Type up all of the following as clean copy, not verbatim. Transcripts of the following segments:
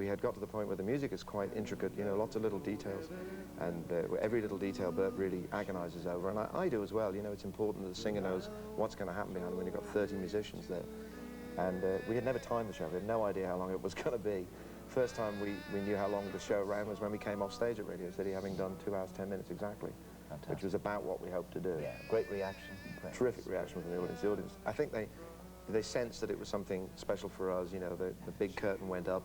we had got to the point where the music is quite intricate, you know, lots of little details, and every little detail Bert really agonizes over, and I do as well. You know, it's important that the singer knows what's going to happen behind him when you've got 30 musicians there. And we had never timed the show. We had no idea how long it was going to be. First time we knew how long the show ran was when we came off stage at Radio City, having done 2 hours, 10 minutes exactly. Fantastic. Which was about what we hoped to do. Yeah, great reaction. Great. Terrific reaction from the audience. The audience, I think they sensed that it was something special for us. You know, the big curtain went up.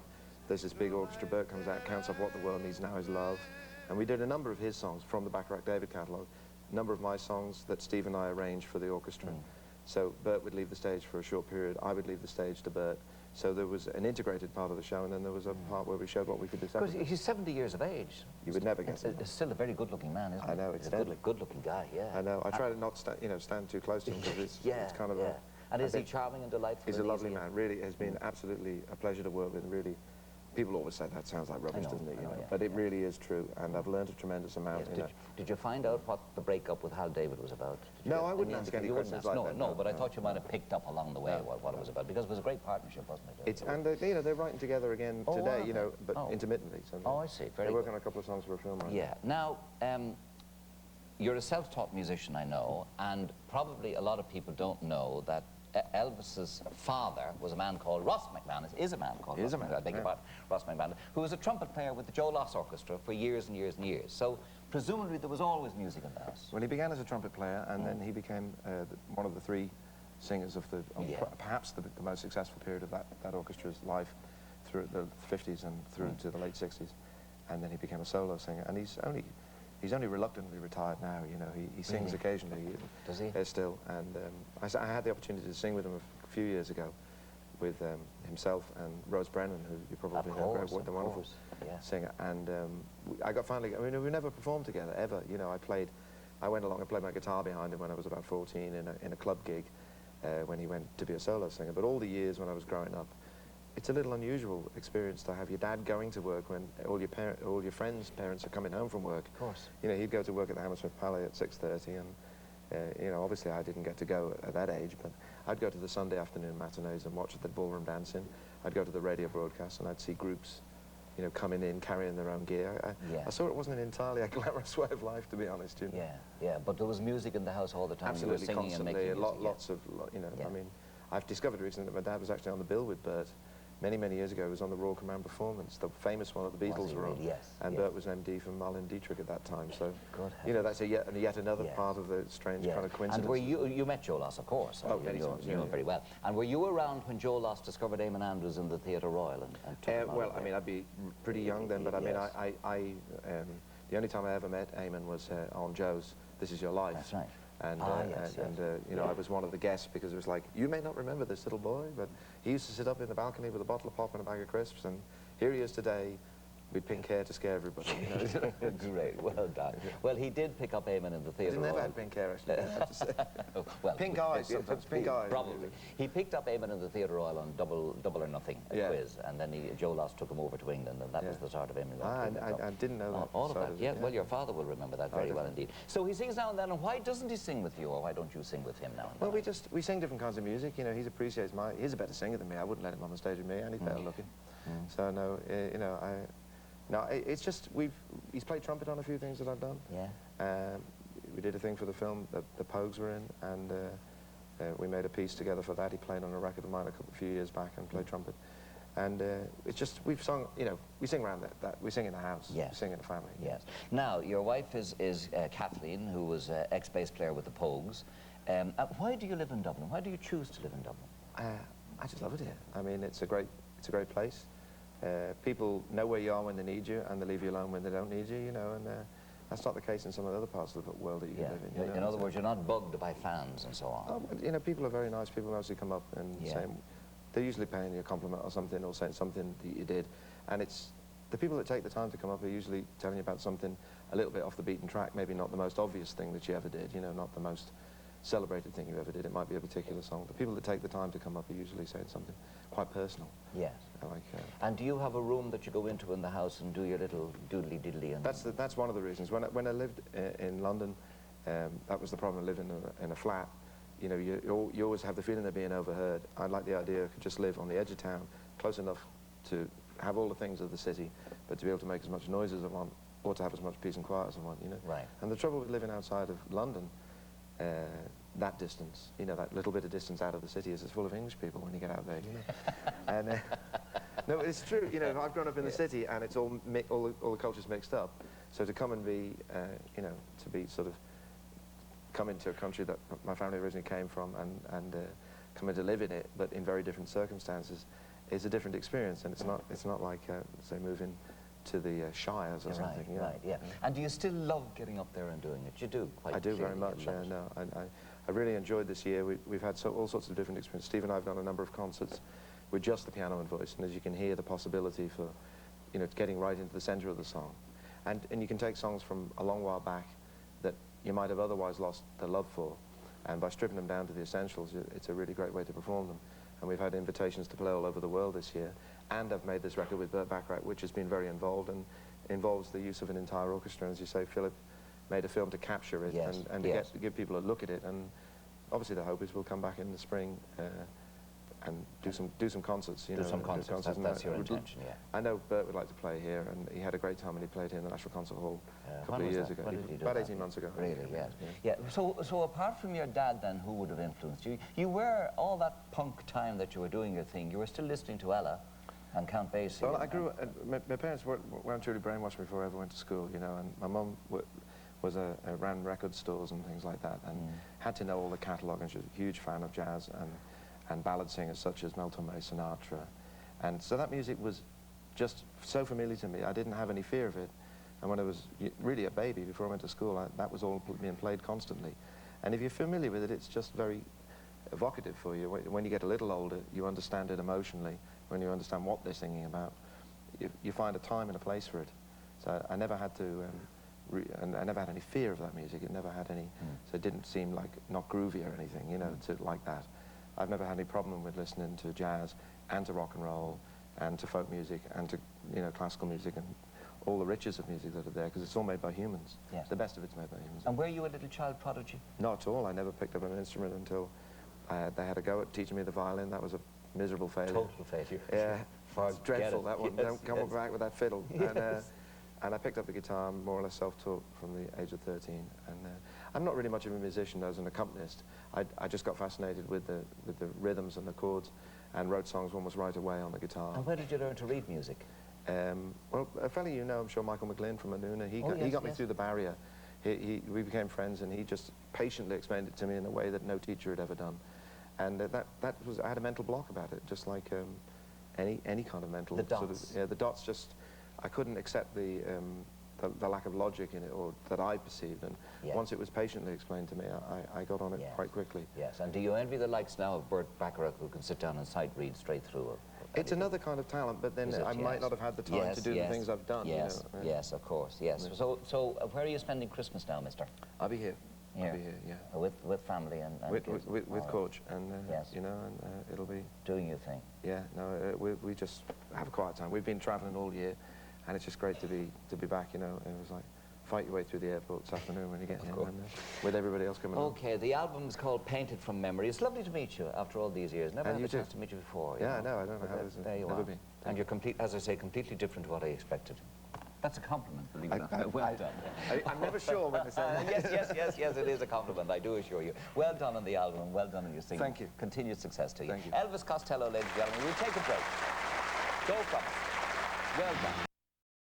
There's this big orchestra. Bert comes out, counts up what the world needs now is love. And we did a number of his songs from the Bacharach David catalogue, a number of my songs that Steve and I arranged for the orchestra. So Bert would leave the stage for a short period, I would leave the stage to Bert. So there was an integrated part of the show, and then there was a part where we showed what we could do separately. Because he's 70 years of age. You would never guess it. He's still a very good-looking man, isn't he? I know, it's a good-looking guy, yeah. I know. I try to not stand too close to him, because it's kind of a... And is he charming and delightful? He's a lovely man. Really, it has been absolutely a pleasure to work with. Really, people always say that sounds like rubbish, doesn't it? You know? But it really is true, and I've learned a tremendous amount. Did you find out what the breakup with Hal David was about? No, I wouldn't ask any questions like that. No, but I thought you might have picked up along the way what it was about, because it was a great partnership, wasn't it? And you know, they're writing together again today, you know, but intermittently. So I see. They're working on a couple of songs for a film right now. Yeah. Now, you're a self-taught musician, I know, and probably a lot of people don't know that Elvis's father was a man called Ross McManus, I beg your pardon, Ross McManus, who was a trumpet player with the Joe Loss Orchestra for years and years and years. So presumably there was always music in the house. Well, he began as a trumpet player, and then he became one of the 3 singers of perhaps the most successful period of that orchestra's life, through the 50s and through to the late 60s. And then he became a solo singer, and he's only reluctantly retired now. You know, he sings occasionally. Does he? Still, and I had the opportunity to sing with him a few years ago, with himself and Rose Brennan, who you probably know, the wonderful singer. And I mean, we never performed together ever. You know, I went along and played my guitar behind him when I was about 14 in a club gig, when he went to be a solo singer. But all the years when I was growing up, it's a little unusual experience to have your dad going to work when all your friends' parents are coming home from work. Of course. You know, he'd go to work at the Hammersmith Palais at 6:30, and you know, obviously I didn't get to go at that age, but I'd go to the Sunday afternoon matinees and watch the ballroom dancing. I'd go to the radio broadcast, and I'd see groups, you know, coming in carrying their own gear. I saw it wasn't entirely a glamorous way of life, to be honest. You know? Yeah, but there was music in the house all the time. Absolutely, you were singing constantly, and making lots of, you know, I mean, I've discovered recently that my dad was actually on the bill with Bert. Many years ago, he was on the Royal Command Performance, the famous one that the Beatles were on. And Bert was MD for Marlene Dietrich at that time. So, you know, that's yet another part of the strange kind of coincidence. And were you met Joe Loss, of course. Oh, many times. You know very well. And were you around when Joe Loss discovered Eamon Andrews in the Theatre Royal? Well, I mean, I'd be pretty young then, but I mean, the only time I ever met Eamon was on Joe's This Is Your Life. That's right. And, you know, I was one of the guests, because it was like, you may not remember this little boy, but he used to sit up in the balcony with a bottle of pop and a bag of crisps, and here he is today with pink hair to scare everybody. You know? Great, well done. Well, he did pick up Eamon in the Theatre Royal. He never had pink hair, actually, I have to say. Well, pink eyes, sometimes, pink eyes. Probably. He picked up Eamon in the Theatre Royal on Double or Nothing, a quiz, and then Joe Loss took him over to England, and that was the start of Eamon. I didn't know that. All of that, yeah. Well, your father will remember that very well indeed. So he sings now and then, and why doesn't he sing with you, or why don't you sing with him now and then? Well, we sing different kinds of music. You know, he's a better singer than me. I wouldn't let him on the stage with me, and he's better looking. So, no, you know, no, it's just, he's played trumpet on a few things that I've done. Yeah. We did a thing for the film that the Pogues were in, and we made a piece together for that. He played on a record of mine a few years back and played trumpet. And it's just, we've sung, you know, we sing around that. We sing in the house. We sing in the family. Yes. Now, your wife is Kathleen, who was ex-bass player with the Pogues. Why do you live in Dublin? Why do you choose to live in Dublin? I just love it here. I mean, it's a great place. People know where you are when they need you, and they leave you alone when they don't need you, you know, and that's not the case in some of the other parts of the world that you live in. You know? In other words, you're not bugged by fans and so on. Oh, you know, people are very nice. People mostly come up and say, they're usually paying you a compliment or something, or saying something that you did, and it's the people that take the time to come up are usually telling you about something a little bit off the beaten track, maybe not the most obvious thing that you ever did, you know, not the most celebrated thing you ever did. It might be a particular song. The people that take the time to come up are usually saying something quite personal. Yes. Like, and do you have a room that you go into in the house and do your little doodly-diddly? And that's one of the reasons. When I lived in London, that was the problem, living in a flat. You know, you always have the feeling of being overheard. I like the idea I could just live on the edge of town, close enough to have all the things of the city, but to be able to make as much noise as I want, or to have as much peace and quiet as I want, you know? Right. And the trouble with living outside of London, that distance, you know, that little bit of distance out of the city is it's full of English people when you get out there, you know? And, no, it's true, you know, I've grown up in the city and it's all the cultures mixed up. So to come and be, you know, to be sort of, come into a country that my family originally came from and come in to live in it, but in very different circumstances, is a different experience. And it's not like, say, moving to the Shires or something. Right, right, yeah. And do you still love getting up there and doing it? You do, quite I do clearly. very much, yeah, no. I really enjoyed this year. We've had all sorts of different experiences. Steve and I have done a number of concerts with just the piano and voice, and as you can hear, the possibility for, you know, getting right into the center of the song. And you can take songs from a long while back that you might have otherwise lost the love for, and by stripping them down to the essentials, it's a really great way to perform them. And we've had invitations to play all over the world this year, and I've made this record with Burt Bacharach, which has been very involved, and involves the use of an entire orchestra. And as you say, Philip made a film to capture it, and to give people a look at it, and obviously the hope is we'll come back in the spring and do some concerts. You know, some concerts. That's your intention, yeah. I know Burt would like to play here, and he had a great time when he played here in the National Concert Hall a couple of years ago. When did he do about that? 18 months ago. Really, yes. Yeah. So apart from your dad, then, who would have influenced you? You were, all that punk time that you were doing your thing, you were still listening to Ella and Count Basie. Well, I grew up, my parents weren't truly brainwashed me before I ever went to school, you know, and my mum ran record stores and things like that, and had to know all the catalogue, and she was a huge fan of jazz and ballad singers such as Mel Torme, Sinatra. And so that music was just so familiar to me. I didn't have any fear of it. And when I was really a baby, before I went to school, that was all being played constantly. And if you're familiar with it, it's just very evocative for you. When you get a little older, you understand it emotionally. When you understand what they're singing about, you find a time and a place for it. So I never had to, and I never had any fear of that music. It never had any, so it didn't seem like not groovy or anything, you know, like that. I've never had any problem with listening to jazz and to rock and roll and to folk music and to, you know, classical music and all the riches of music that are there, because it's all made by humans. Yes. The best of it's made by humans. And were you a little child prodigy? Not at all. I never picked up an instrument until they had a go at teaching me the violin. That was a miserable failure. Total failure. Yeah. It's dreadful, that one. Don't come back with that fiddle. Yes. And I picked up the guitar, more or less self-taught from the age of 13. And I'm not really much of a musician as an accompanist. I just got fascinated with the rhythms and the chords, and wrote songs almost right away on the guitar. And where did you learn to read music? Well, a fellow you know, I'm sure, Michael McGlynn from Anuna, he got me through the barrier. We became friends, and he just patiently explained it to me in a way that no teacher had ever done. And I had a mental block about it, just like any kind of mental. The dots. Sort of, yeah, the dots just, I couldn't accept the lack of logic in it, or that I perceived, and once it was patiently explained to me, I got on it quite quickly. Yes, and do you envy the likes now of Burt Bacharach, who can sit down and sight read straight through? It's another kind of talent, but then I might not have had the time to do the things I've done. Yes, you know? Yes, of course, yes. So where are you spending Christmas now, mister? I'll be here. I'll be here, yeah. With family and with Coach, and you know, and it'll be doing your thing. Yeah, no, we just have a quiet time. We've been travelling all year, and it's just great to be back. You know, it was like fight your way through the airport this afternoon when you get here, and, with everybody else coming. Okay, the album is called Painted from Memory. It's lovely to meet you after all these years. Never had a chance to meet you before. Yeah, I know. I don't know how this has never been. And you're as I say, completely different to what I expected. That's a compliment, believe it or not. Well done. I'm never sure when I say that. Yes, it is a compliment, I do assure you. Well done on the album, and well done on your singing. Thank you. Continued success to you. Thank you. Elvis Costello, ladies and gentlemen. We'll take a break. Go from us. Well done.